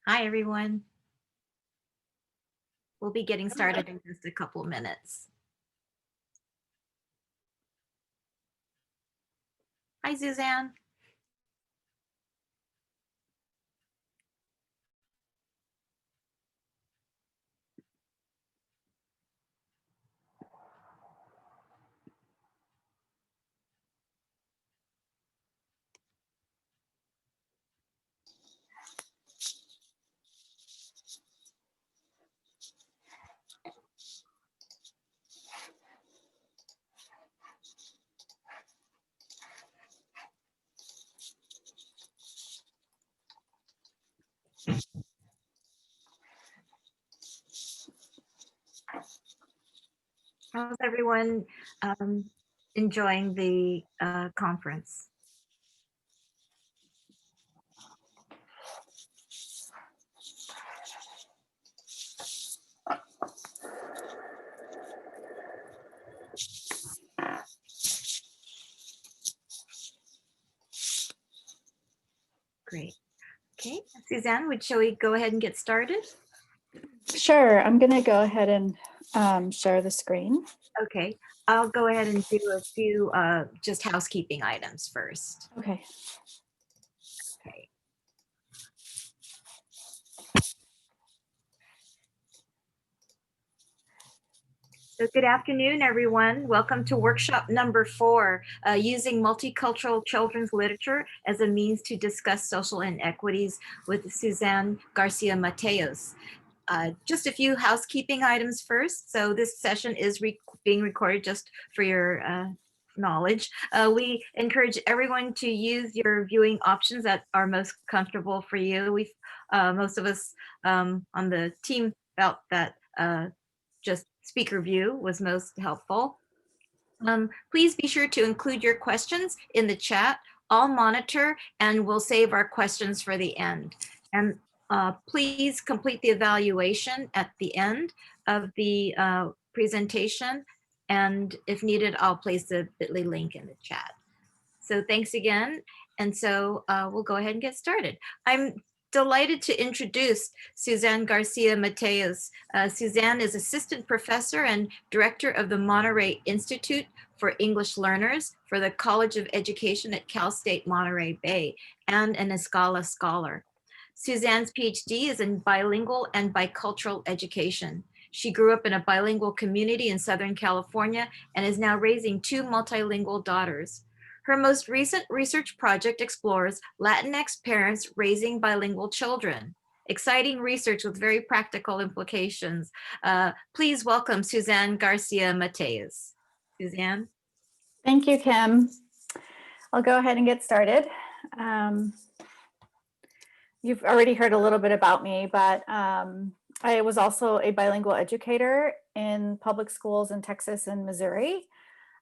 Hi, everyone. We'll be getting started in just a couple of minutes. Hi, Suzanne. How's everyone enjoying the conference? Great. Okay, Suzanne, shall we go ahead and get started? Sure, I'm going to go ahead and share the screen. Okay, I'll go ahead and do a few just housekeeping items first. Okay. Okay. So good afternoon, everyone. Welcome to workshop number 4, using multicultural children's literature as a means to discuss social inequities with Suzanne Garcia-Mateus. Just a few housekeeping items first. So this session is being recorded just for your knowledge. We encourage everyone to use your viewing options that are most comfortable for you. Most of us on the team felt that just speaker view was most helpful. Please be sure to include your questions in the chat. I'll monitor and we'll save our questions for the end. And please complete the evaluation at the end of the presentation. And if needed, I'll place the bit.ly link in the chat. So thanks again. And so we'll go ahead and get started. I'm delighted to introduce Suzanne Garcia-Mateus. Suzanne is assistant professor and director of the Monterey Institute for English Learners for the College of Education at Cal State Monterey Bay and an Escala Scholar. Suzanne's PhD is in bilingual and bicultural education. She grew up in a bilingual community in Southern California and is now raising 2 multilingual daughters. Her most recent research project explores Latinx parents raising bilingual children. Exciting research with very practical implications. Please welcome Suzanne Garcia-Mateus. Suzanne? Thank you, Kim. I'll go ahead and get started. You've already heard a little bit about me, but I was also a bilingual educator in public schools in Texas and Missouri.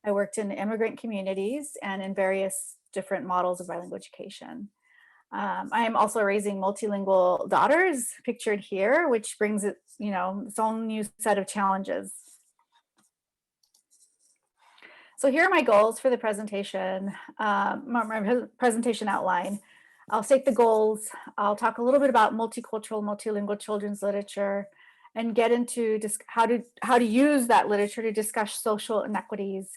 I worked in immigrant communities and in various different models of bilingual education. I am also raising multilingual daughters, pictured here, which brings it, its own new set of challenges. So here are my goals for the presentation, my presentation outline. I'll state the goals. I'll talk a little bit about multicultural, multilingual children's literature, and get into how to use that literature to discuss social inequities.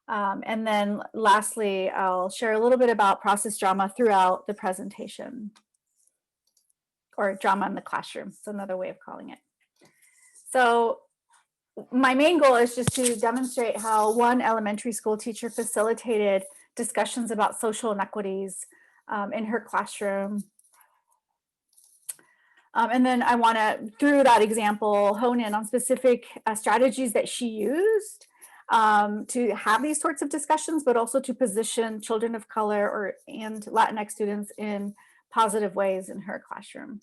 And then lastly, I'll share a little bit about process drama throughout the presentation, or drama in the classroom. It's another way of calling it. So my main goal is just to demonstrate how one elementary school teacher facilitated discussions about social inequities in her classroom. And then I want to, through that example, hone in on specific strategies that she used to have these sorts of discussions, but also to position children of color and Latinx students in positive ways in her classroom.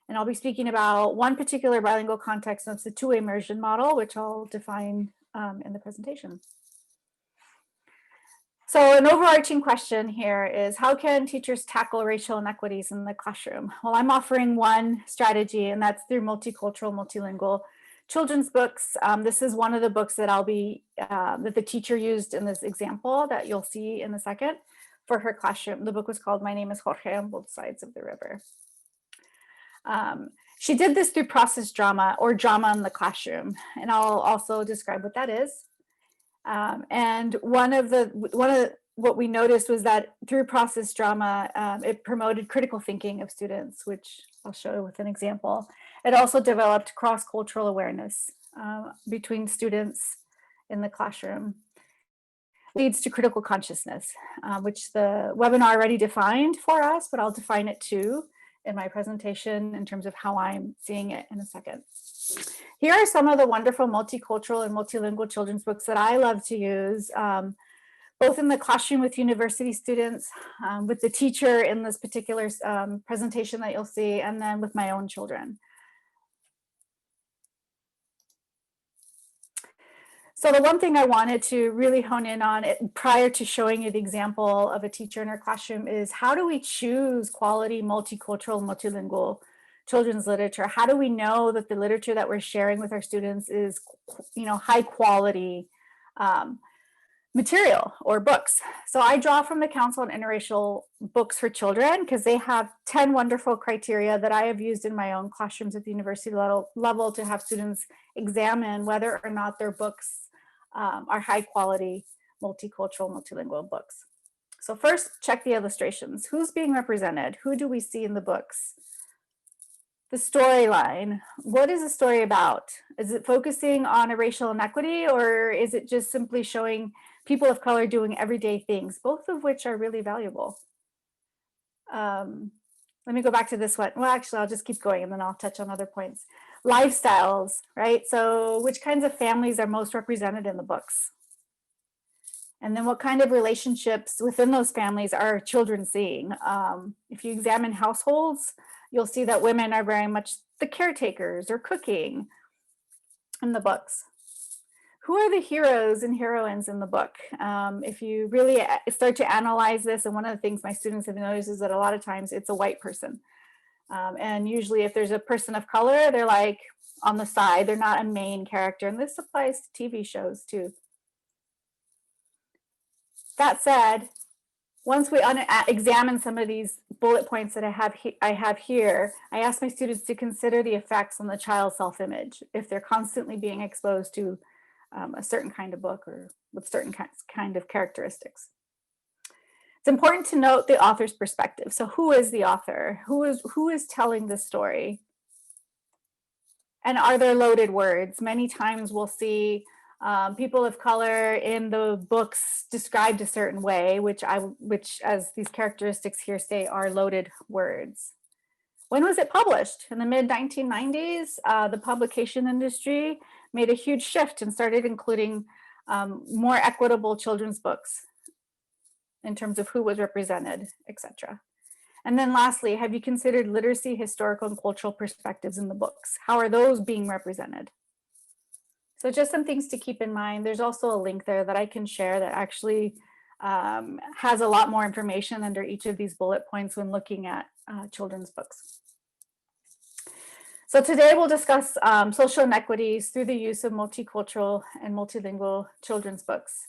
And I'll be speaking about one particular bilingual context, and it's the two-way immersion model, which I'll define in the presentation. So an overarching question here is, how can teachers tackle racial inequities in the classroom? Well, I'm offering one strategy, and that's through multicultural, multilingual children's books. This is one of the books that that the teacher used in this example that you'll see in a second for her classroom. The book was called My Name is Jorge on Both Sides of the River. She did this through process drama or drama in the classroom, and I'll also describe what that is. And one of what we noticed was that through process drama, it promoted critical thinking of students, which I'll show with an example. It also developed cross-cultural awareness between students in the classroom. Leads to critical consciousness, which the webinar already defined for us, but I'll define it too in my presentation in terms of how I'm seeing it in a second. Here are some of the wonderful multicultural and multilingual children's books that I love to use, both in the classroom with university students, with the teacher in this particular presentation that you'll see, and then with my own children. So the one thing I wanted to really hone in on prior to showing you the example of a teacher in her classroom is how do we choose quality multicultural, multilingual children's literature? How do we know that the literature that we're sharing with our students is, high quality material or books? So I draw from the Council on Interracial Books for Children because they have 10 wonderful criteria that I have used in my own classrooms at the university level to have students examine whether or not their books are high quality, multicultural, multilingual books. So first, check the illustrations. Who's being represented? Who do we see in the books? The storyline. What is the story about? Is it focusing on a racial inequity, or is it just simply showing people of color doing everyday things, both of which are really valuable? Let me go back to this one. Well, actually, I'll just keep going and then I'll touch on other points. Lifestyles, right? So which kinds of families are most represented in the books? And then what kind of relationships within those families are children seeing? If you examine households, you'll see that women are very much the caretakers or cooking in the books. Who are the heroes and heroines in the book? If you really start to analyze this, and one of the things my students have noticed is that a lot of times it's a white person. And usually if there's a person of color, they're like on the side, they're not a main character. And this applies to TV shows too. That said, once we examine some of these bullet points that I have here, I ask my students to consider the effects on the child's self-image if they're constantly being exposed to a certain kind of book or with certain kind of characteristics. It's important to note the author's perspective. So who is the author? Who is telling this story? And are there loaded words? Many times we'll see people of color in the books described a certain way, which as these characteristics here say are loaded words. When was it published? In the mid-1990s, the publication industry made a huge shift and started including more equitable children's books in terms of who was represented, etc. And then lastly, have you considered literacy, historical, and cultural perspectives in the books? How are those being represented? So just some things to keep in mind. There's also a link there that I can share that actually has a lot more information under each of these bullet points when looking at children's books. So today we'll discuss social inequities through the use of multicultural and multilingual children's books.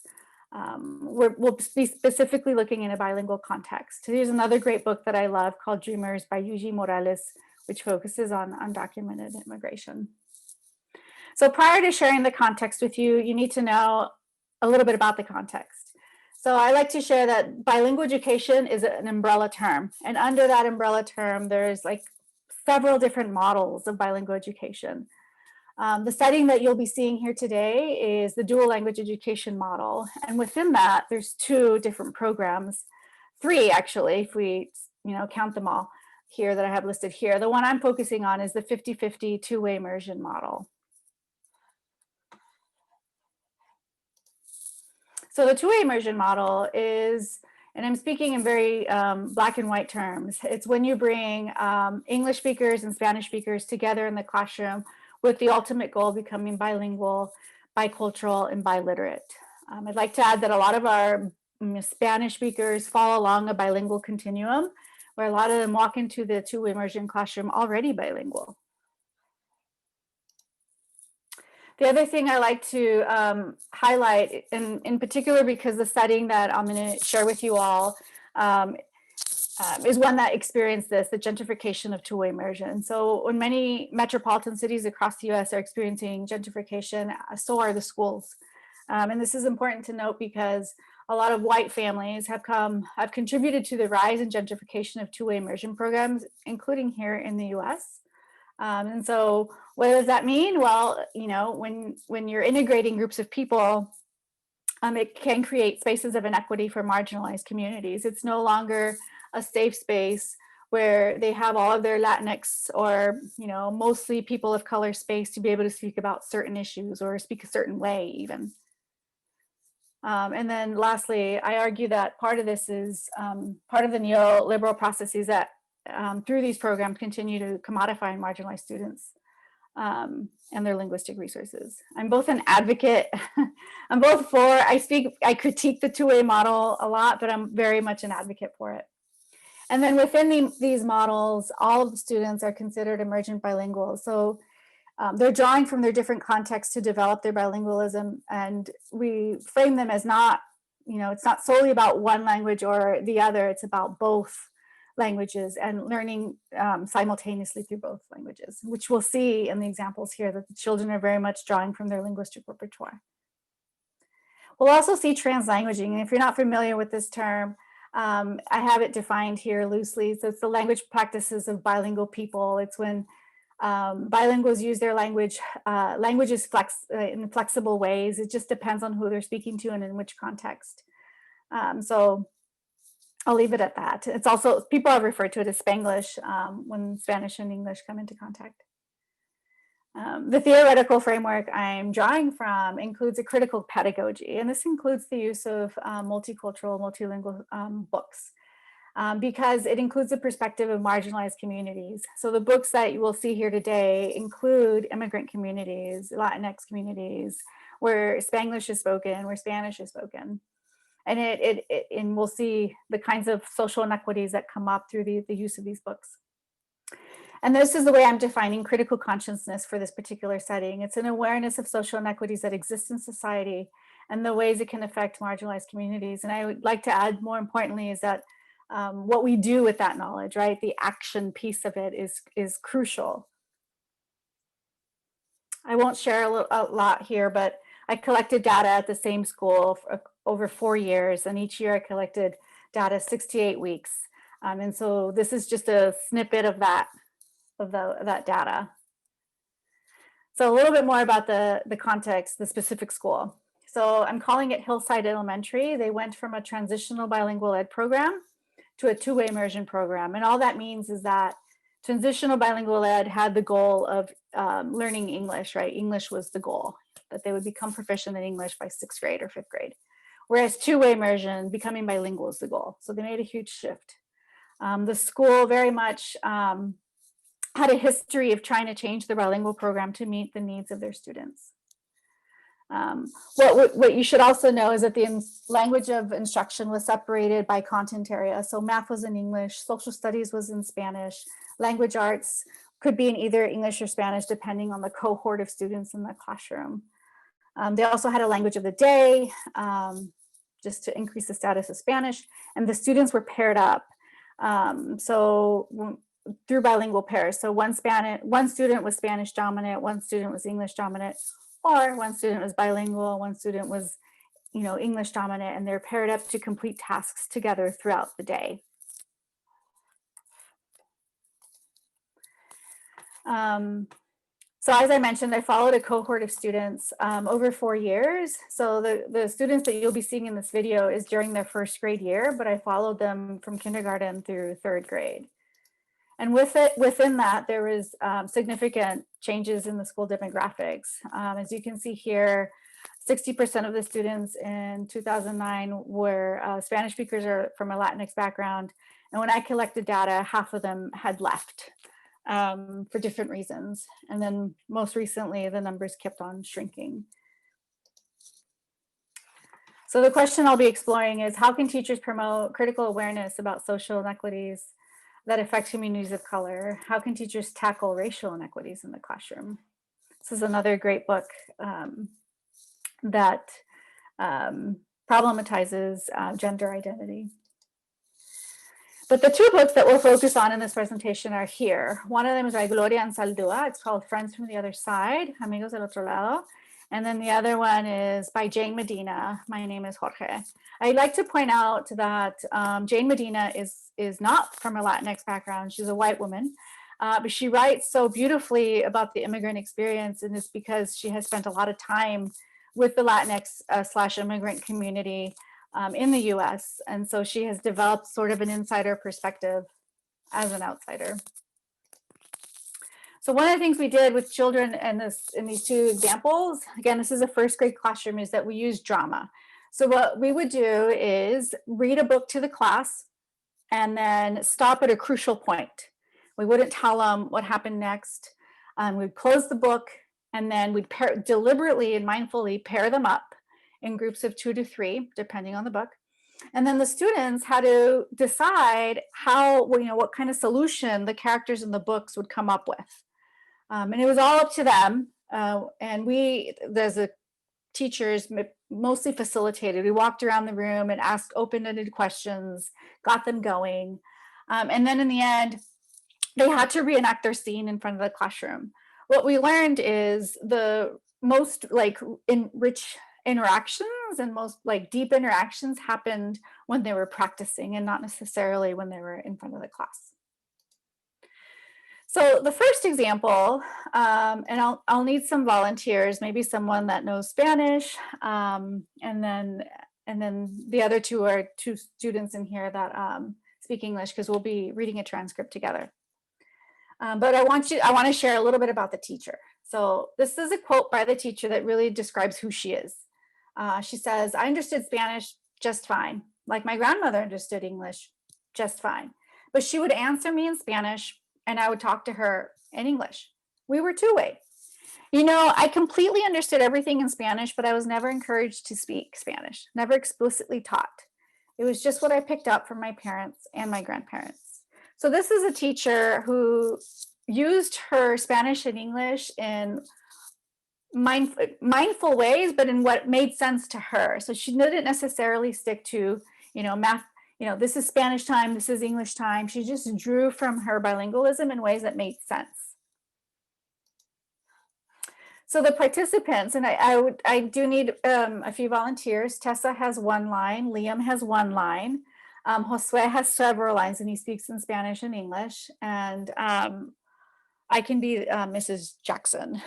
We'll be specifically looking in a bilingual context. Here's another great book that I love called Dreamers by Yuji Morales, which focuses on undocumented immigration. So prior to sharing the context with you, you need to know a little bit about the context. So I like to share that bilingual education is an umbrella term. And under that umbrella term, there's like several different models of bilingual education. The setting that you'll be seeing here today is the dual language education model. And within that, there's two different programs, three actually, if we count them all here that I have listed here. The one I'm focusing on is the 50-50 two-way immersion model. So the two-way immersion model is, and I'm speaking in very black and white terms, it's when you bring English speakers and Spanish speakers together in the classroom with the ultimate goal of becoming bilingual, bicultural, and biliterate. I'd like to add that a lot of our Spanish speakers fall along a bilingual continuum, where a lot of them walk into the two-way immersion classroom already bilingual. The other thing I like to highlight, in particular because the setting that I'm going to share with you all is one that experienced this, the gentrification of two-way immersion. So when many metropolitan cities across the US are experiencing gentrification, so are the schools. And this is important to note because a lot of white families have contributed to the rise in gentrification of two-way immersion programs, including here in the US. And so what does that mean? Well, you know, when you're integrating groups of people, it can create spaces of inequity for marginalized communities. It's no longer a safe space where they have all of their Latinx or, you know, mostly people of color space to be able to speak about certain issues or speak a certain way even. And then lastly, I argue that part of this is part of the neoliberal processes that through these programs continue to commodify and marginalize students and their linguistic resources. I'm both an advocate, I'm both for, I critique the two-way model a lot, but I'm very much an advocate for it. And then within these models, all of the students are considered emergent bilinguals. So they're drawing from their different contexts to develop their bilingualism, and we frame them as not, you know, it's not solely about one language or the other, it's about both languages and learning simultaneously through both languages, which we'll see in the examples here that the children are very much drawing from their linguistic repertoire. We'll also see translanguaging, and if you're not familiar with this term, I have it defined here loosely. So it's the language practices of bilingual people. It's when bilinguals use their languages in flexible ways. It just depends on who they're speaking to and in which context. So I'll leave it at that. It's also, people have referred to it as Spanglish when Spanish and English come into contact. The theoretical framework I'm drawing from includes a critical pedagogy, and this includes the use of multicultural, multilingual books. Because it includes the perspective of marginalized communities. So the books that you will see here today include immigrant communities, Latinx communities, where Spanglish is spoken, where Spanish is spoken. And and we'll see the kinds of social inequities that come up through the use of these books. And this is the way I'm defining critical consciousness for this particular setting. It's an awareness of social inequities that exist in society and the ways it can affect marginalized communities. And I would like to add, more importantly, is that what we do with that knowledge, right? The action piece of it is crucial. I won't share a lot here, but I collected data at the same school for over 4 years, and each year I collected data 68 weeks. And so this is just a snippet of that data. So a little bit more about the context, the specific school. So I'm calling it Hillside Elementary. They went from a transitional bilingual ed program to a two-way immersion program. And all that means is that transitional bilingual ed had the goal of learning English, right? English was the goal, that they would become proficient in English by 6th grade or 5th grade. Whereas two-way immersion, becoming bilingual, is the goal. So they made a huge shift. The school very much had a history of trying to change the bilingual program to meet the needs of their students. What you should also know is that the language of instruction was separated by content area. So math was in English, social studies was in Spanish, language arts could be in either English or Spanish, depending on the cohort of students in the classroom. They also had a language of the day, just to increase the status of Spanish, and the students were paired up. So through bilingual pairs. So one student was Spanish dominant, one student was English dominant, or one student was bilingual, one student was, you know, English dominant, and they're paired up to complete tasks together throughout the day. So as I mentioned, I followed a cohort of students over 4 years. So the students that you'll be seeing in this video is during their 1st grade year, but I followed them from kindergarten through 3rd grade. And within that, there was significant changes in the school demographics. As you can see here, 60% of the students in 2009 were Spanish speakers or from a Latinx background. And when I collected data, half of them had left for different reasons. And then most recently, the numbers kept on shrinking. So the question I'll be exploring is, how can teachers promote critical awareness about social inequities that affect communities of color? How can teachers tackle racial inequities in the classroom? This is another great book that problematizes gender identity. But the two books that we'll focus on in this presentation are here. One of them is by Gloria Ansaldúa. It's called Friends from the Other Side, Amigos del Otro Lado. And then the other one is by Jane Medina, My Name is Jorge. I'd like to point out that Jane Medina is not from a Latinx background. She's a white woman, but she writes so beautifully about the immigrant experience, and it's because she has spent a lot of time with the Latinx / immigrant community in the US. And so she has developed sort of an insider perspective as an outsider. So one of the things we did with children in these two examples, again, this is a first grade classroom, is that we use drama. So what we would do is read a book to the class and then stop at a crucial point. We wouldn't tell them what happened next. We'd close the book, and then we'd deliberately and mindfully pair them up in groups of 2 to 3, depending on the book. And then the students had to decide what kind of solution the characters in the books would come up with. And it was all up to them. And we, as a teachers, mostly facilitated. We walked around the room and asked open-ended questions, got them going. And then in the end, they had to reenact their scene in front of the classroom. What we learned is the most rich interactions and most deep interactions happened when they were practicing and not necessarily when they were in front of the class. So the first example, and I'll need some volunteers, maybe someone that knows Spanish, and then the other two are two students in here that speak English, because we'll be reading a transcript together. But I want to share a little bit about the teacher. So this is a quote by the teacher that really describes who she is. She says, "I understood Spanish just fine, like my grandmother understood English just fine. But she would answer me in Spanish, and I would talk to her in English. We were two-way. I completely understood everything in Spanish, but I was never encouraged to speak Spanish, never explicitly taught. It was just what I picked up from my parents and my grandparents." So this is a teacher who used her Spanish and English in mindful ways, but in what made sense to her. So she didn't necessarily stick to, math, this is Spanish time, this is English time. She just drew from her bilingualism in ways that made sense. So the participants, and I do need a few volunteers. Tessa has 1 line, Liam has 1 line, Josue has several lines, and he speaks in Spanish and English, and I can be Mrs. Jackson.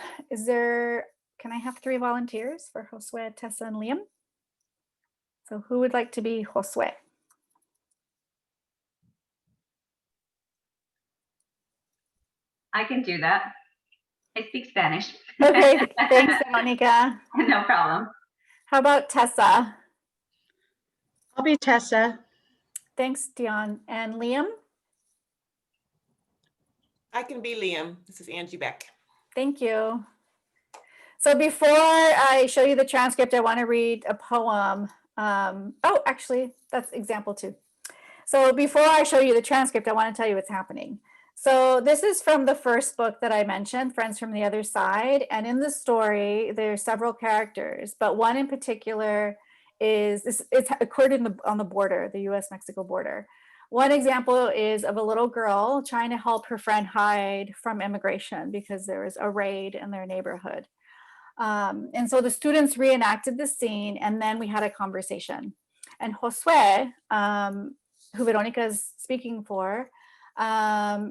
Can I have 3 volunteers for Josue, Tessa, and Liam? So who would like to be Josue? I can do that. I speak Spanish. Okay, thanks, Monica. No problem. How about Tessa? I'll be Tessa. Thanks, Dion. And Liam? I can be Liam. This is Angie Beck. Thank you. So before I show you the transcript, I want to read a poem. Oh, actually, that's example 2. So before I show you the transcript, I want to tell you what's happening. So this is from the first book that I mentioned, Friends from the Other Side. And in the story, there are several characters, but one in particular it's occurred on the border, the US-Mexico border. One example is of a little girl trying to help her friend hide from immigration because there was a raid in their neighborhood. And so the students reenacted the scene, and then we had a conversation. And Josue, who Veronica is speaking for,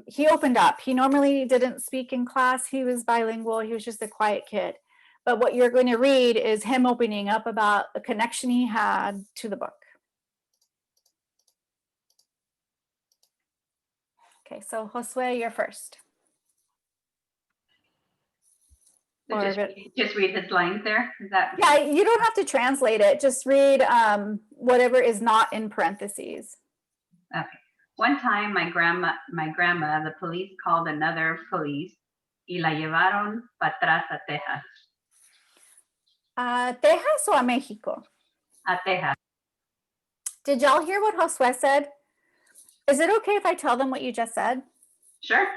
he opened up. He normally didn't speak in class. He was bilingual. He was just a quiet kid. But what you're going to read is him opening up about a connection he had to the book. Okay, so Josue, you're first. So just read his lines there? Is that? Yeah, you don't have to translate it. Just read whatever is not in parentheses. Okay. One time, my grandma, the police called another police y la llevaron para atrás a Texas. Texas or Mexico? A Texas. Did y'all hear what Josue said? Is it okay if I tell them what you just said? Sure.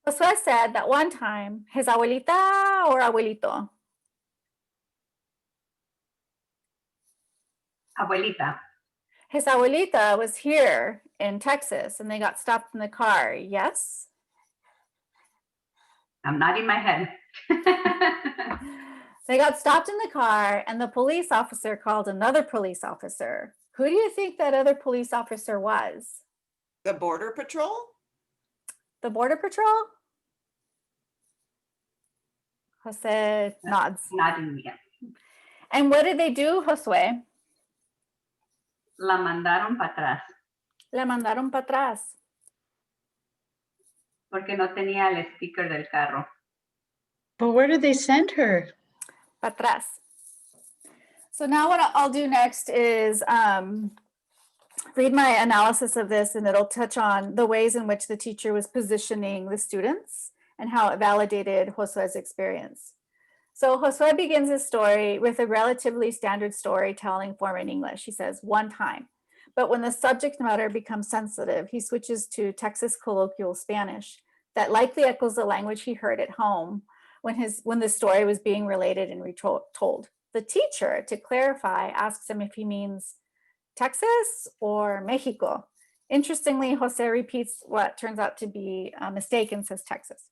Josue said that one time, his abuelita or abuelito? Abuelita. His abuelita was here in Texas and they got stopped in the car. Yes? I'm nodding my head. They got stopped in the car and the police officer called another police officer. Who do you think that other police officer was? The Border Patrol? The Border Patrol? Jose nods. Nodding again. And what did they do, Josue? La mandaron para atrás La mandaron para atrás. porque no tenía el sticker del carro. But where did they send her? Para atrás. So now what I'll do next is read my analysis of this, and it'll touch on the ways in which the teacher was positioning the students and how it validated Josue's experience. So Josue begins his story with a relatively standard storytelling form in English. He says, one time. But when the subject matter becomes sensitive, he switches to Texas colloquial Spanish that likely echoes the language he heard at home when the story was being related and retold. The teacher, to clarify, asks him if he means Texas or Mexico. Interestingly, Jose repeats what turns out to be a mistake and says Texas.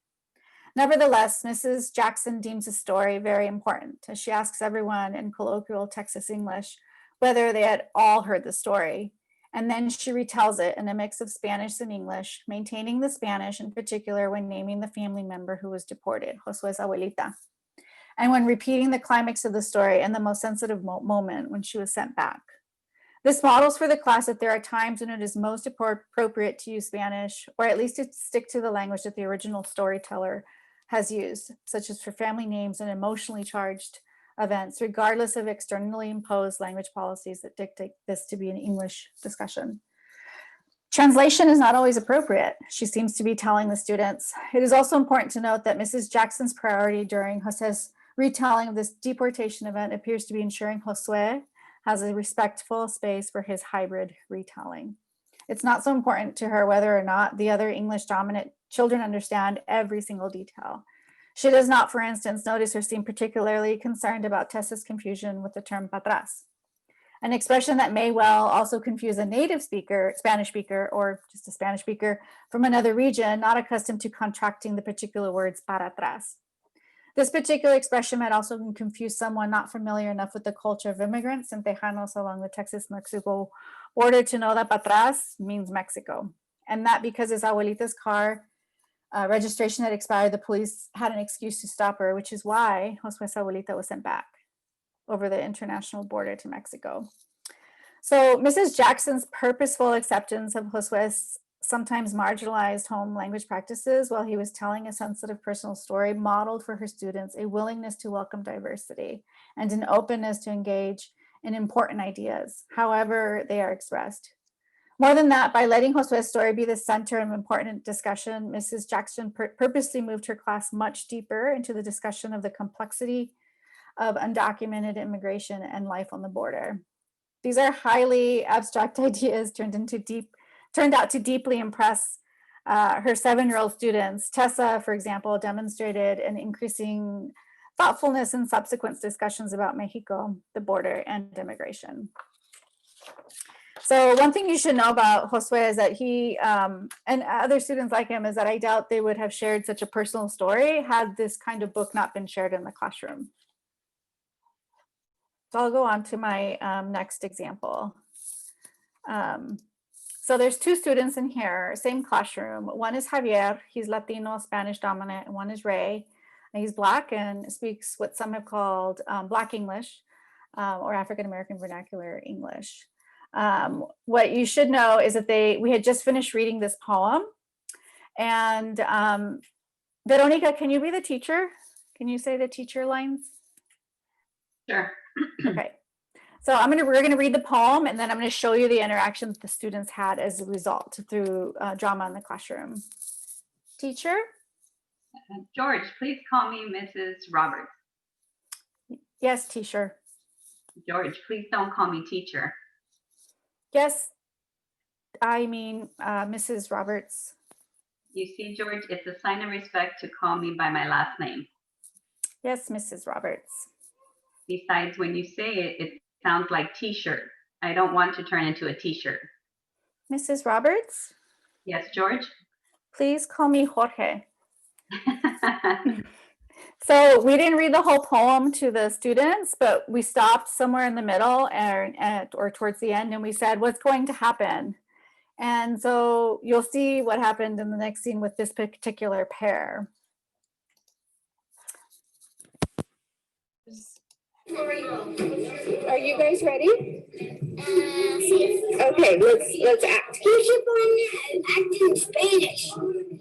Nevertheless, Mrs. Jackson deems the story very important, as she asks everyone in colloquial Texas English whether they had all heard the story. And then she retells it in a mix of Spanish and English, maintaining the Spanish in particular when naming the family member who was deported, Josue's abuelita, and when repeating the climax of the story in the most sensitive moment when she was sent back. This models for the class that there are times when it is most appropriate to use Spanish, or at least to stick to the language that the original storyteller has used, such as for family names and emotionally charged events, regardless of externally imposed language policies that dictate this to be an English discussion. Translation is not always appropriate, she seems to be telling the students. It is also important to note that Mrs. Jackson's priority during Jose's retelling of this deportation event appears to be ensuring Josue has a respectful space for his hybrid retelling. It's not so important to her whether or not the other English dominant children understand every single detail. She does not, for instance, notice or seem particularly concerned about Tessa's confusion with the term patras, an expression that may well also confuse a native speaker, Spanish speaker, or just a Spanish speaker from another region, not accustomed to contracting the particular words para atrás. This particular expression might also confuse someone not familiar enough with the culture of immigrants and Tejanos along the Texas-Mexico border to know that patras means Mexico. And that because his abuelita's car registration had expired, the police had an excuse to stop her, which is why Josue's abuelita was sent back over the international border to Mexico. So Mrs. Jackson's purposeful acceptance of Josue's sometimes marginalized home language practices while he was telling a sensitive personal story modeled for her students a willingness to welcome diversity and an openness to engage in important ideas, however they are expressed. More than that, by letting Josue's story be the center of important discussion, Mrs. Jackson purposely moved her class much deeper into the discussion of the complexity of undocumented immigration and life on the border. These are highly abstract ideas turned out to deeply impress her 7-year-old students. Tessa, for example, demonstrated an increasing thoughtfulness in subsequent discussions about Mexico, the border, and immigration. So one thing you should know about Josue is that he and other students like him is that I doubt they would have shared such a personal story had this kind of book not been shared in the classroom. So I'll go on to my next example. So there's 2 students in here, same classroom. One is Javier, he's Latino, Spanish dominant, and one is Ray. And he's Black and speaks what some have called Black English or African-American vernacular English. What you should know is that we had just finished reading this poem. And Veronica, can you be the teacher? Can you say the teacher lines? Sure. Okay. So we're gonna read the poem and then I'm gonna show you the interactions the students had as a result through drama in the classroom. Teacher? George, please call me Mrs. Roberts. Yes, teacher. George, please don't call me teacher. Yes, I mean Mrs. Roberts. You see, George, it's a sign of respect to call me by my last name. Yes, Mrs. Roberts. Besides, when you say it, it sounds like t-shirt. I don't want to turn into a t-shirt. Mrs. Roberts, Yes, George? please call me Jorge. So we didn't read the whole poem to the students, but we stopped somewhere in the middle or towards the end, and we said, what's going to happen? And so you'll see what happened in the next scene with this particular pair. Are you guys ready? Okay, let's act. You keep on acting Spanish.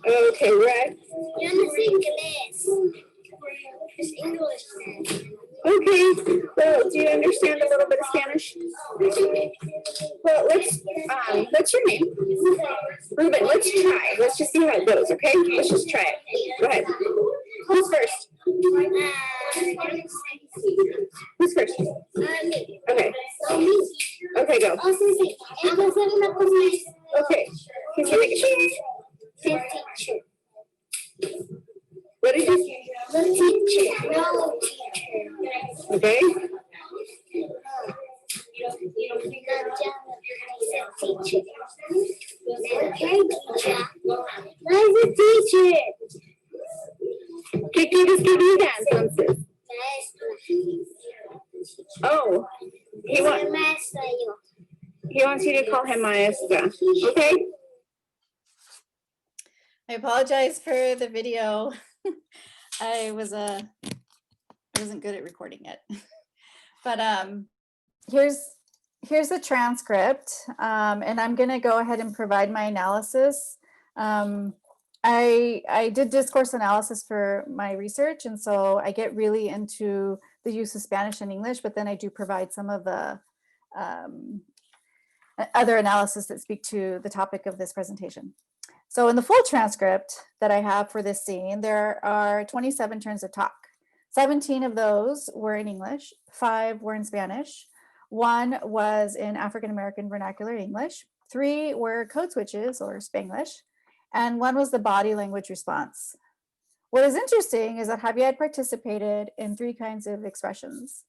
Okay, right. Yo no sé inglés. It's English. Okay, well, do you understand a little bit of Spanish? Well, what's your name? Ruben, let's try. Let's just see how it goes, okay? Let's just try it. Go ahead. Who's first? Who's first? Me. Okay. Me. Okay, go. Oh, sí, sí. Entonces una cosa es Okay. Can you make it? teacher. What did you say? The teacher. No teacher. Okay. Teacher. Okay, teacher. Where's the teacher? ¿Qué quieres que diga entonces? Oh, he wants you to call him maestra. Okay. I apologize for the video. I wasn't good at recording it. But here's the transcript, and I'm going to go ahead and provide my analysis. I did discourse analysis for my research, and so I get really into the use of Spanish and English, but then I do provide some of the other analysis that speak to the topic of this presentation. So in the full transcript that I have for this scene, there are 27 turns of talk. 17 of those were in English, 5 were in Spanish, 1 was in African American vernacular English, 3 were code switches or Spanglish, and 1 was the body language response. What is interesting is that Javier participated in 3 kinds of expressions: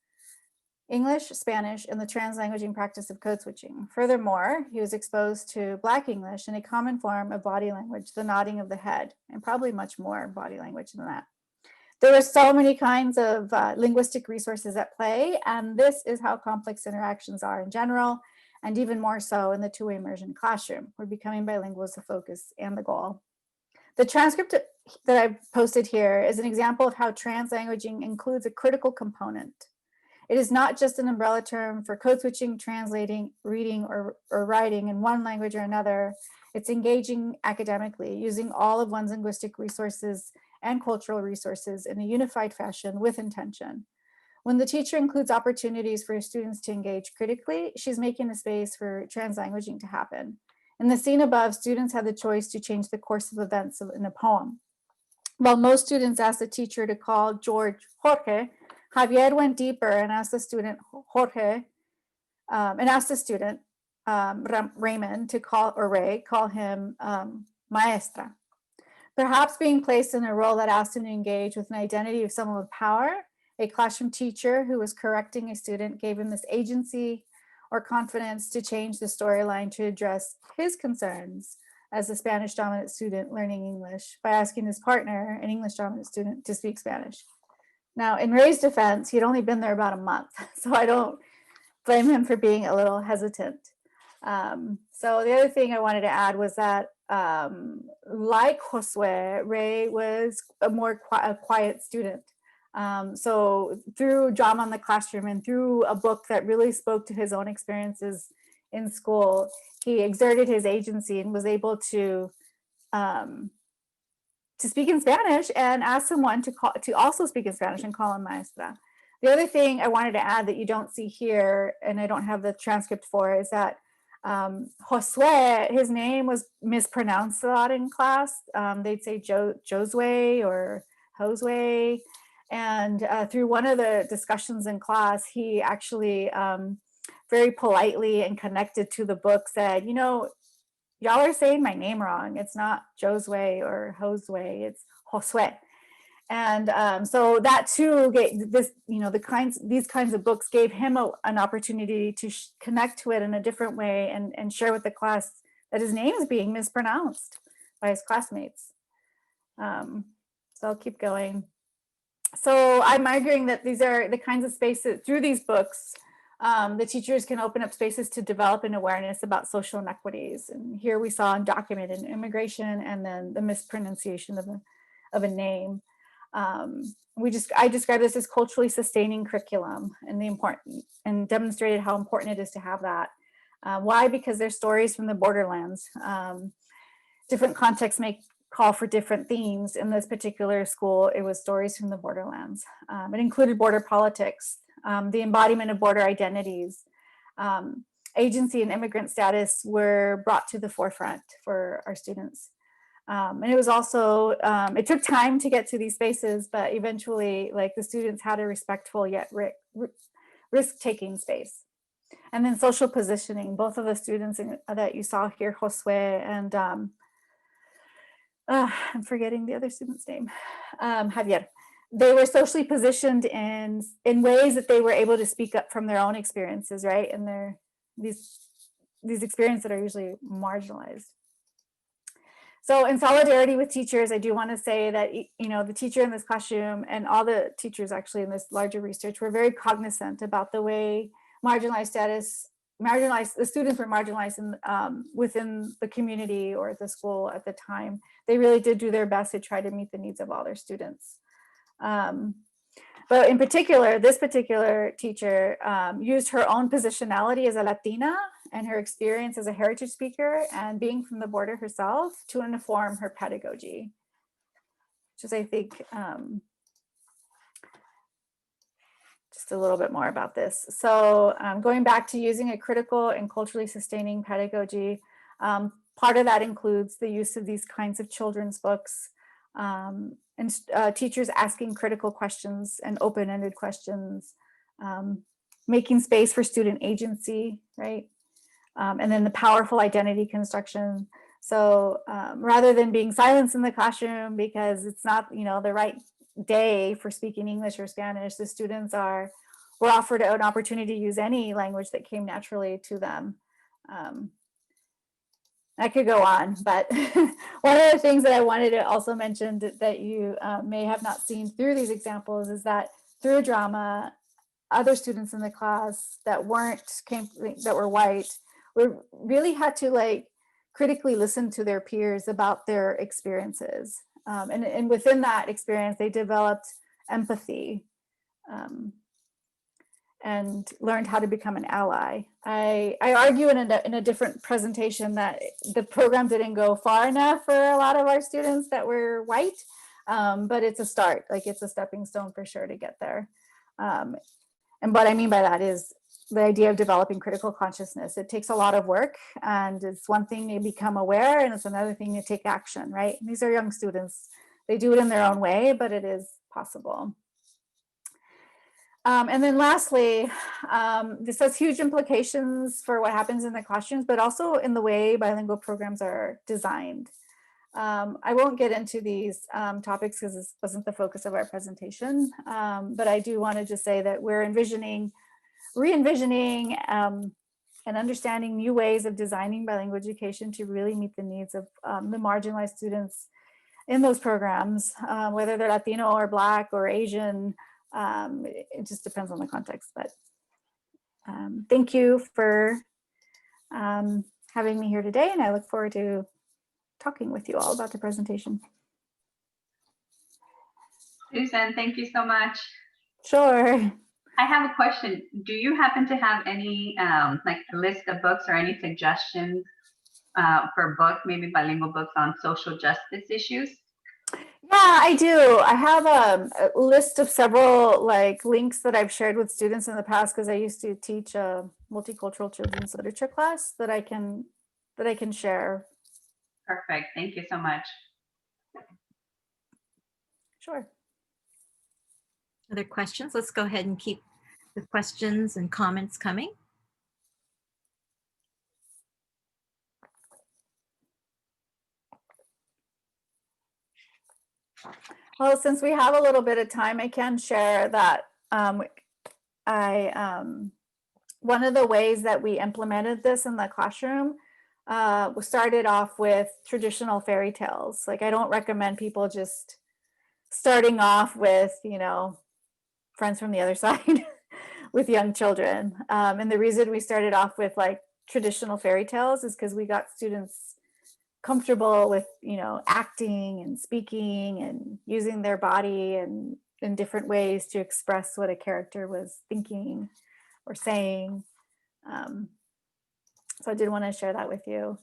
English, Spanish, and the translanguaging practice of code switching. Furthermore, he was exposed to Black English in a common form of body language, the nodding of the head, and probably much more body language than that. There were so many kinds of linguistic resources at play, and this is how complex interactions are in general, and even more so in the two-way immersion classroom, where becoming bilingual is the focus and the goal. The transcript that I've posted here is an example of how translanguaging includes a critical component. It is not just an umbrella term for code switching, translating, reading, or writing in one language or another. It's engaging academically, using all of one's linguistic resources and cultural resources in a unified fashion with intention. When the teacher includes opportunities for students to engage critically, she's making a space for translanguaging to happen. In the scene above, students had the choice to change the course of events in a poem. While most students asked the teacher to call George Jorge, Javier went deeper and asked the student Raymond to call him maestra. Perhaps being placed in a role that asked him to engage with an identity of someone with power, a classroom teacher who was correcting a student gave him this agency or confidence to change the storyline to address his concerns as a Spanish dominant student learning English by asking his partner, an English dominant student, to speak Spanish. Now, in Ray's defense, he'd only been there about a month, so I don't blame him for being a little hesitant. So the other thing I wanted to add was that, like Josue, Ray was a quiet student. So through drama in the classroom and through a book that really spoke to his own experiences in school, he exerted his agency and was able to speak in Spanish and ask someone to also speak in Spanish and call him maestra. The other thing I wanted to add that you don't see here, and I don't have the transcript for, is that Josue, his name was mispronounced a lot in class. They'd say Josue or Josue. And through one of the discussions in class, he actually very politely and connected to the book said, you know, y'all are saying my name wrong. It's not Josue or Josue, it's Josue. And so that too, this, these kinds of books gave him an opportunity to connect to it in a different way and share with the class that his name is being mispronounced by his classmates. So I'll keep going. So I'm arguing that these are the kinds of spaces, through these books, the teachers can open up spaces to develop an awareness about social inequities. And here we saw undocumented immigration and then the mispronunciation of a name. I describe this as culturally sustaining curriculum and demonstrated how important it is to have that. Why? Because they're stories from the borderlands. Different contexts may call for different themes. In this particular school, it was stories from the borderlands. It included border politics, the embodiment of border identities. Agency and immigrant status were brought to the forefront for our students. And it was also, it took time to get to these spaces, but eventually, like, the students had a respectful yet risk-taking space. And then social positioning, both of the students that you saw here, Josue and I'm forgetting the other student's name, Javier. They were socially positioned in ways that they were able to speak up from their own experiences, right? And these experiences that are usually marginalized. So in solidarity with teachers, I do want to say that, the teacher in this classroom and all the teachers actually in this larger research were very cognizant about the way the students were marginalized within the community or the school at the time. They really did do their best to try to meet the needs of all their students. But in particular, this particular teacher used her own positionality as a Latina and her experience as a heritage speaker and being from the border herself to inform her pedagogy, which is, I think, just a little bit more about this. So going back to using a critical and culturally sustaining pedagogy, part of that includes the use of these kinds of children's books, and teachers asking critical questions and open-ended questions, making space for student agency, right? And then the powerful identity construction. So rather than being silenced in the classroom because it's not, the right day for speaking English or Spanish, the students were offered an opportunity to use any language that came naturally to them. I could go on, but one of the things that I wanted to also mention that you may have not seen through these examples is that through drama, other students in the class that were white, really had to critically listen to their peers about their experiences. And within that experience, they developed empathy and learned how to become an ally. I argue in a different presentation that the program didn't go far enough for a lot of our students that were white, but it's a start. It's a stepping stone for sure to get there. And what I mean by that is the idea of developing critical consciousness. It takes a lot of work, and it's one thing to become aware, and it's another thing to take action, right? And these are young students. They do it in their own way, but it is possible. And then lastly, this has huge implications for what happens in the classrooms, but also in the way bilingual programs are designed. I won't get into these topics because this wasn't the focus of our presentation, but I do want to just say that we're re-envisioning and understanding new ways of designing bilingual education to really meet the needs of the marginalized students in those programs, whether they're Latino or Black or Asian. It just depends on the context, but thank you for having me here today, and I look forward to talking with you all about the presentation. Susan, thank you so much. Sure. I have a question. Do you happen to have any a list of books or any suggestions for books, maybe bilingual books on social justice issues? Yeah, I do. I have a list of several links that I've shared with students in the past because I used to teach a multicultural children's literature class that I can share. Perfect. Thank you so much. Sure. Other questions? Let's go ahead and keep the questions and comments coming. Well, since we have a little bit of time, I can share that one of the ways that we implemented this in the classroom we started off with traditional fairy tales. Like, I don't recommend people just starting off with, you know, Friends from the Other Side with young children. And the reason we started off with like traditional fairy tales is because we got students comfortable with, you know, acting and speaking and using their body and in different ways to express what a character was thinking or saying. So I did want to share that with you.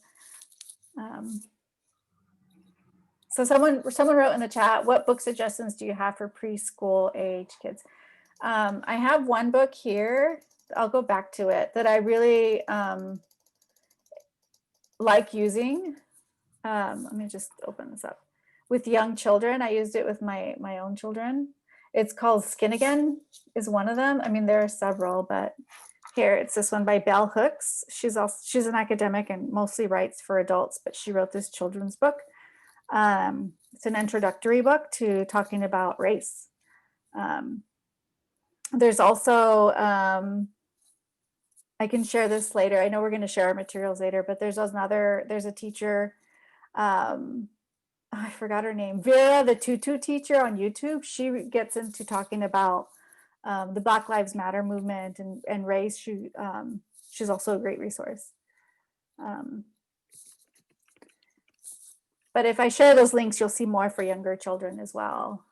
So someone wrote in the chat, what book suggestions do you have for preschool age kids? I have one book here, I'll go back to it, that I really like using. Let me just open this up. With young children, I used it with my own children. It's called Skin Again is one of them. I mean, there are several, but here, it's this one by Bell Hooks. She's an academic and mostly writes for adults, but she wrote this children's book. It's an introductory book to talking about race. There's also, I can share this later. I know we're going to share our materials later, but there's a teacher, I forgot her name, Vera, the tutu teacher on YouTube. She gets into talking about the Black Lives Matter movement and race. She's also a great resource. But if I share those links, you'll see more for younger children as well.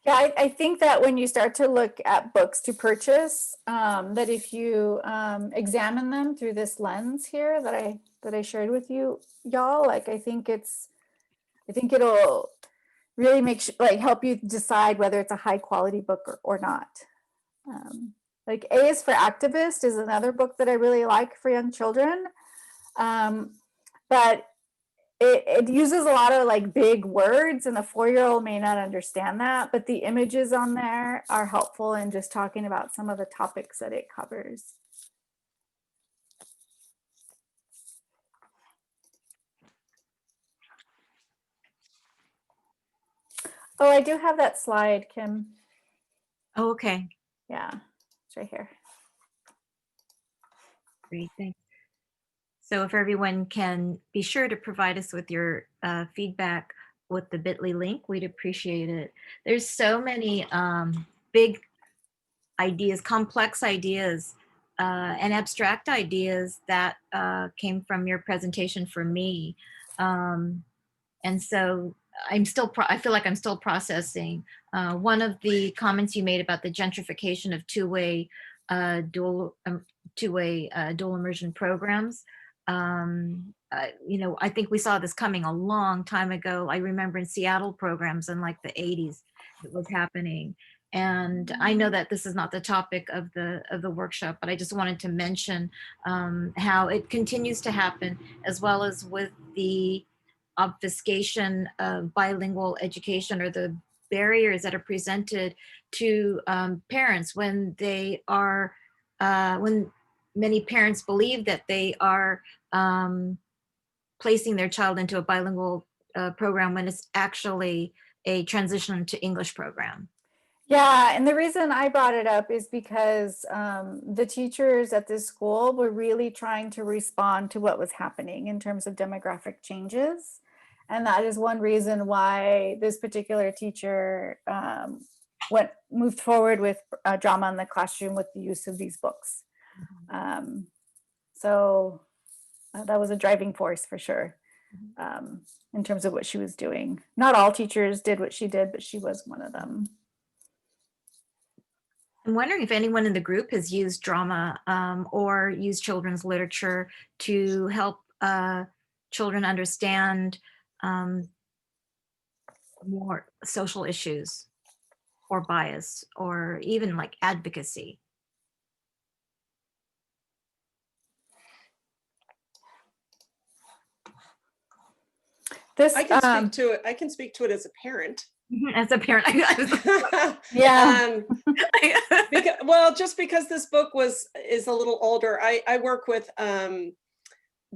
Yeah, I think that when you start to look at books to purchase, that if you examine them through this lens here that I shared with you, y'all, like I think it'll really help you decide whether it's a high quality book or not. Like A is for Activist is another book that I really like for young children, but it uses a lot of like big words and a 4-year-old may not understand that, but the images on there are helpful in just talking about some of the topics that it covers. Oh, I do have that slide, Kim. Oh, okay. Yeah, it's right here. Great, thanks. So if everyone can be sure to provide us with your feedback with the bit.ly link, we'd appreciate it. There's so many big ideas, complex ideas, and abstract ideas that came from your presentation for me. And so I feel like I'm still processing. One of the comments you made about the gentrification of two-way dual immersion programs. You know, I think we saw this coming a long time ago. I remember in Seattle programs in like the 80s, it was happening. And I know that this is not the topic of the workshop, but I just wanted to mention how it continues to happen, as well as with the obfuscation of bilingual education or the barriers that are presented to parents when they are when many parents believe that they are placing their child into a bilingual program when it's actually a transition to English program. Yeah, and the reason I brought it up is because the teachers at this school were really trying to respond to what was happening in terms of demographic changes. And that is one reason why this particular teacher moved forward with drama in the classroom with the use of these books. So that was a driving force for sure in terms of what she was doing. Not all teachers did what she did, but she was one of them. I'm wondering if anyone in the group has used drama or used children's literature to help children understand more social issues or bias or even like advocacy. I can speak to it. I can speak to it as a parent. As a parent, Yeah. Well, just because this book is a little older, I work with the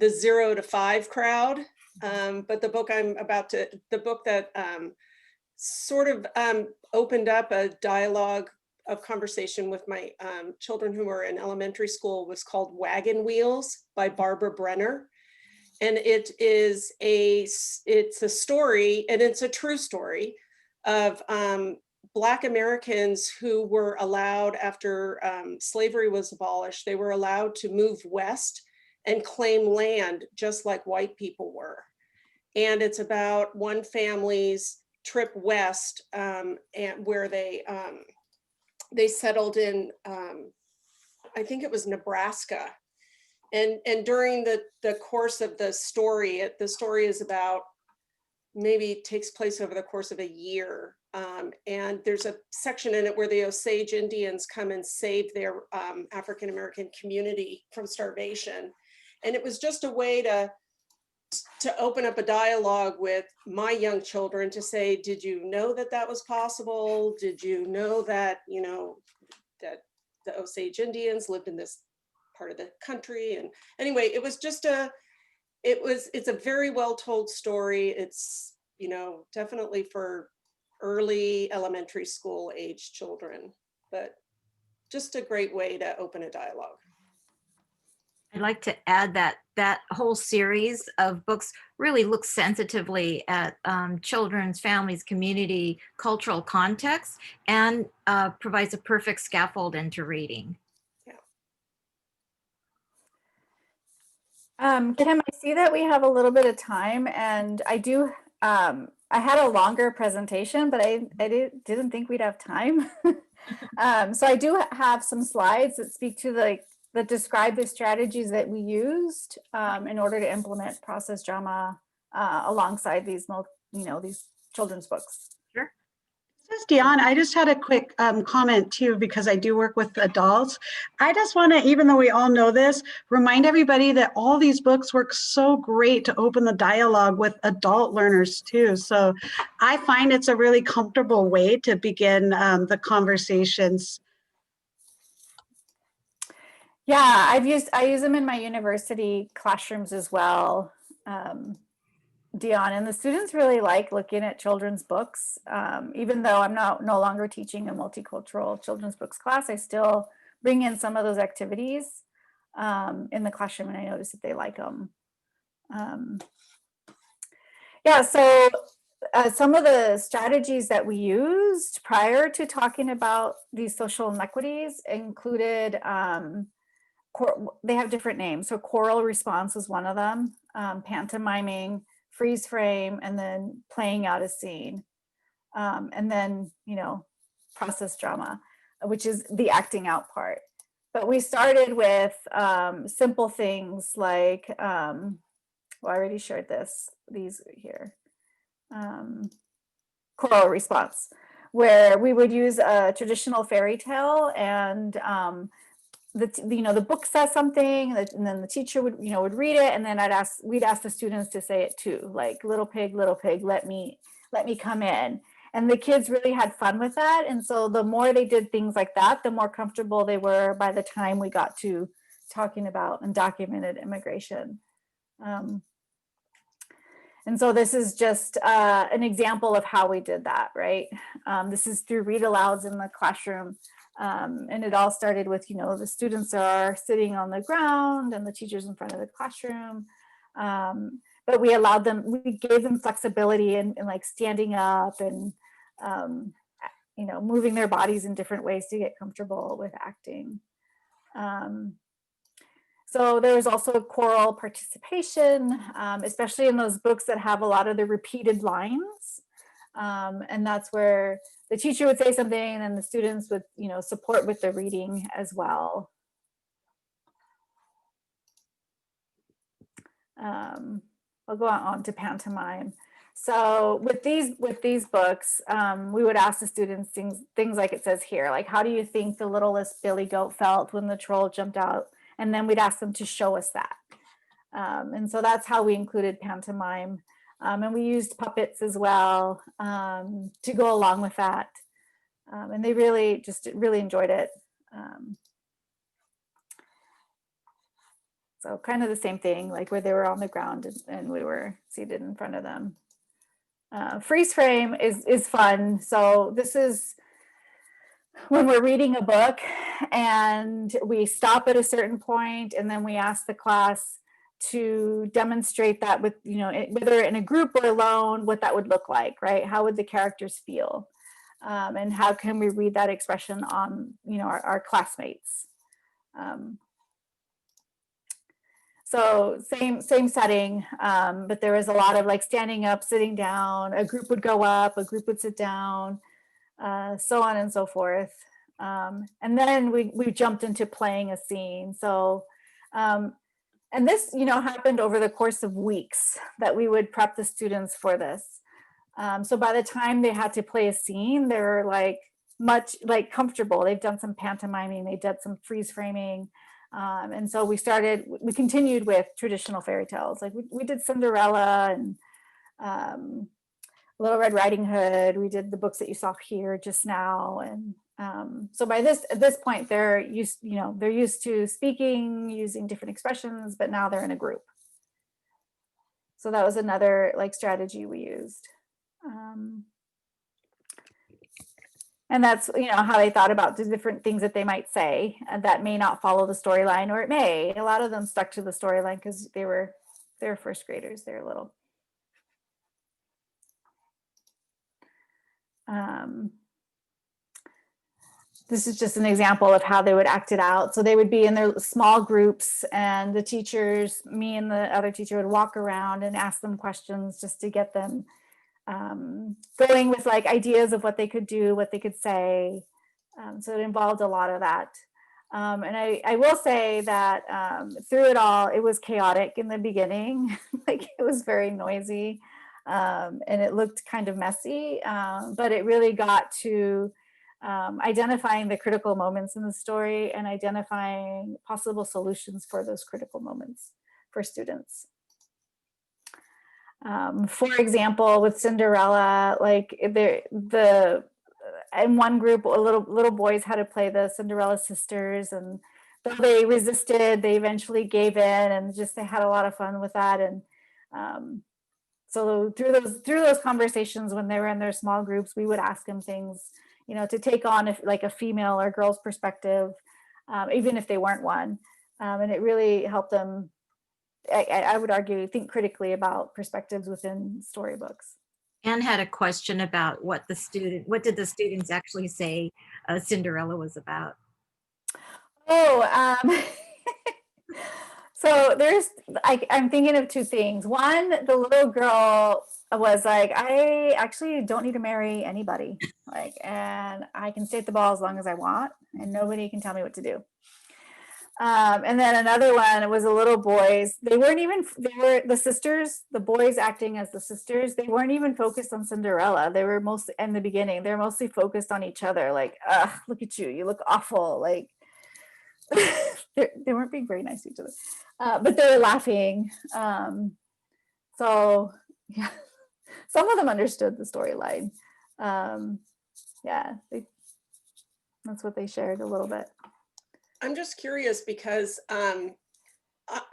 0 to 5 crowd, but the book that sort of opened up a dialogue of conversation with my children who were in elementary school was called Wagon Wheels by Barbara Brenner. And it's a story, and it's a true story of Black Americans who were allowed, after slavery was abolished, they were allowed to move west and claim land just like white people were. And it's about one family's trip west, and where they settled in, I think it was Nebraska. And during the course of the story is about, maybe takes place over the course of a year. And there's a section in it where the Osage Indians come and save their African-American community from starvation. And it was just a way to open up a dialogue with my young children to say, did you know that was possible? Did you know that, that the Osage Indians lived in this part of the country? And anyway, it was just it's a very well told story. It's, definitely for early elementary school age children, but just a great way to open a dialogue. I'd like to add that whole series of books really looks sensitively at children's, families, community, cultural context, and provides a perfect scaffold into reading. Kim, I see that we have a little bit of time, and I do, I had a longer presentation, but I didn't think we'd have time. So I do have some slides that speak to that describe the strategies that we used in order to implement process drama alongside these, these children's books. Sure. This is Dion. I just had a quick comment too, because I do work with adults. I just want to, even though we all know this, remind everybody that all these books work so great to open the dialogue with adult learners too. So I find it's a really comfortable way to begin the conversations. Yeah, I use them in my university classrooms as well, Dion, and the students really like looking at children's books. Even though I'm no longer teaching a multicultural children's books class, I still bring in some of those activities in the classroom, and I notice that they like them. Yeah, so some of the strategies that we used prior to talking about these social inequities included, they have different names. So choral response is one of them, pantomiming, freeze frame, and then playing out a scene. And then, process drama, which is the acting out part. But we started with simple things like, well, I already shared these here. Choral response, where we would use a traditional fairy tale, and the book says something, and then the teacher would read it, and then we'd ask the students to say it too, like little pig, let me come in. And the kids really had fun with that. And so the more they did things like that, the more comfortable they were by the time we got to talking about undocumented immigration. And so this is just an example of how we did that, right? This is through read alouds in the classroom. And it all started with, the students are sitting on the ground and the teacher's in front of the classroom. But we gave them flexibility in like standing up and, moving their bodies in different ways to get comfortable with acting. So there was also choral participation, especially in those books that have a lot of the repeated lines. And that's where the teacher would say something and the students would, support with the reading as well. I'll go on to pantomime. So with these books, we would ask the students things like it says here, like, how do you think the littlest billy goat felt when the troll jumped out? And then we'd ask them to show us that. And so that's how we included pantomime. And we used puppets as well to go along with that. And they really enjoyed it. So kind of the same thing, like where they were on the ground and we were seated in front of them. Freeze frame is fun. So this is when we're reading a book and we stop at a certain point and then we ask the class to demonstrate that with, whether in a group or alone, what that would look like, right? How would the characters feel? And how can we read that expression on, our classmates? So same setting, but there was a lot of like standing up, sitting down, a group would go up, a group would sit down, so on and so forth. And then we jumped into playing a scene. So, and this, happened over the course of weeks that we would prep the students for this. So by the time they had to play a scene, they were much comfortable. They've done some pantomiming, they did some freeze framing. And so we continued with traditional fairy tales. Like we did Cinderella and Little Red Riding Hood. We did the books that you saw here just now. And so at this point, they're used to speaking, using different expressions, but now they're in a group. So that was another strategy we used. And that's, how they thought about the different things that they might say that may not follow the storyline, or it may. A lot of them stuck to the storyline because they're first graders, they're little. This is just an example of how they would act it out. So they would be in their small groups and the teachers, me and the other teacher, would walk around and ask them questions just to get them going with ideas of what they could do, what they could say. So it involved a lot of that. And I will say that through it all, it was chaotic in the beginning. It was very noisy and it looked kind of messy, but it really got to identifying the critical moments in the story and identifying possible solutions for those critical moments for students. For example, with Cinderella, in one group, little boys had to play the Cinderella sisters, and though they resisted, they eventually gave in, and they had a lot of fun with that. And so through those conversations, when they were in their small groups, we would ask them things, to take on a female or girl's perspective, even if they weren't one, and it really helped them. I would argue, think critically about perspectives within storybooks. Anne had a question about what did the students actually say Cinderella was about? Oh, so I'm thinking of two things. One, the little girl was like, I actually don't need to marry anybody. And I can stay at the ball as long as I want, and nobody can tell me what to do. And then another one, it was the little boys. They were the sisters, the boys acting as the sisters. They weren't even focused on Cinderella. They were mostly, in the beginning, they're mostly focused on each other. Look at you, you look awful. They weren't being very nice to each other, but they were laughing. So yeah, some of them understood the storyline. Yeah, that's what they shared a little bit. I'm just curious because I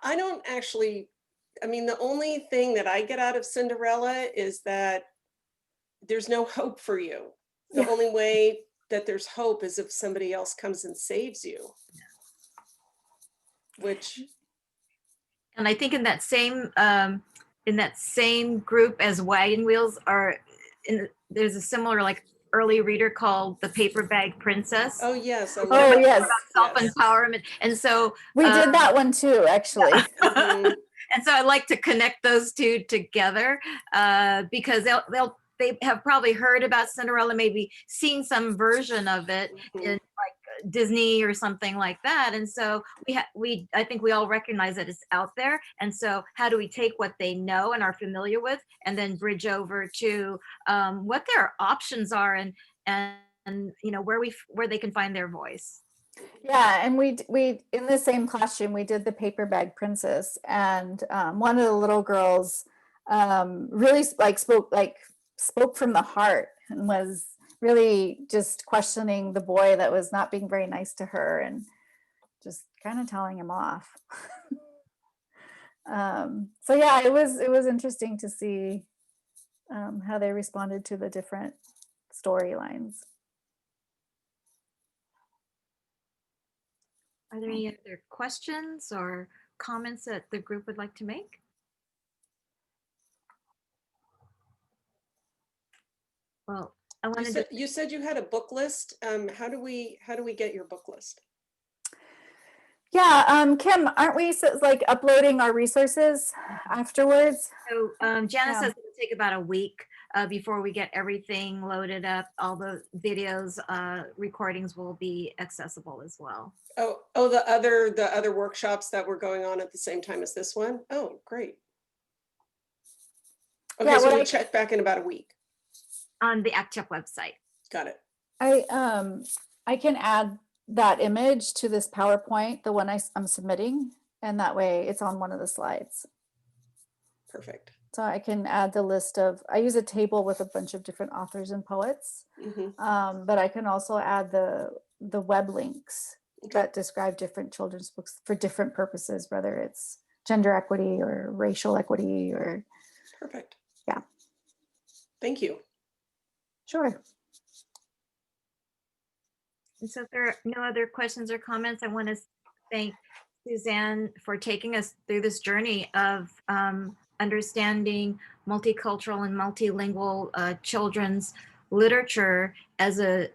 don't actually, the only thing that I get out of Cinderella is that there's no hope for you. The only way that there's hope is if somebody else comes and saves you. And I think in that same group as Wagon Wheels there's a similar early reader called The Paper Bag Princess. Oh yes. Yes. Self-empowerment. And so we did that one too, actually. And so I like to connect those two together because they have probably heard about Cinderella, maybe seen some version of it in Disney or something like that. And so I think we all recognize that it's out there. And so how do we take what they know and are familiar with and then bridge over to what their options are and where they can find their voice? Yeah, and we in the same classroom we did The Paper Bag Princess, and one of the little girls really spoke from the heart and was really just questioning the boy that was not being very nice to her and just kind of telling him off. So yeah, it was interesting to see how they responded to the different storylines. Are there any other questions or comments that the group would like to make? Well, I wanted to. You said you had a book list. How do we get your book list? Yeah, Kim, aren't we like uploading our resources afterwards? So Janice Yeah. says it'll take about a week before we get everything loaded up. All the videos, recordings will be accessible as well. Oh, the other workshops that were going on at the same time as this one. Oh, great. Okay, Yeah, so we check back in about a week. On the ACTUP website. Got it. I can add that image to this PowerPoint, the one I'm submitting, and that way it's on one of the slides. Perfect. So I can add the list of, I use a table with a bunch of different authors and poets, but I can also add the web links that describe different children's books for different purposes, whether it's gender equity or racial equity or. Perfect. Yeah. Thank you. Sure. And so if there are no other questions or comments, I want to thank Suzanne for taking us through this journey of understanding multicultural and multilingual children's literature as an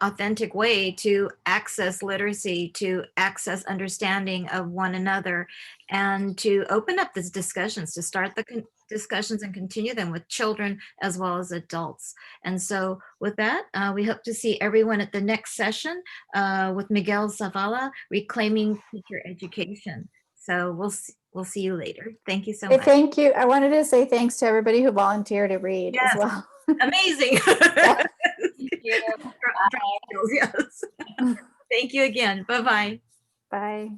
authentic way to access literacy, to access understanding of one another, and to open up these discussions, to start the discussions and continue them with children as well as adults. And so with that, we hope to see everyone at the next session with Miguel Zavala, Reclaiming Teacher Education. So we'll see you later. Thank you so much. Thank you. I wanted to say thanks to everybody who volunteered to read as well. Amazing. Yeah. Thank you. Yes. Thank you again. Bye-bye. Bye.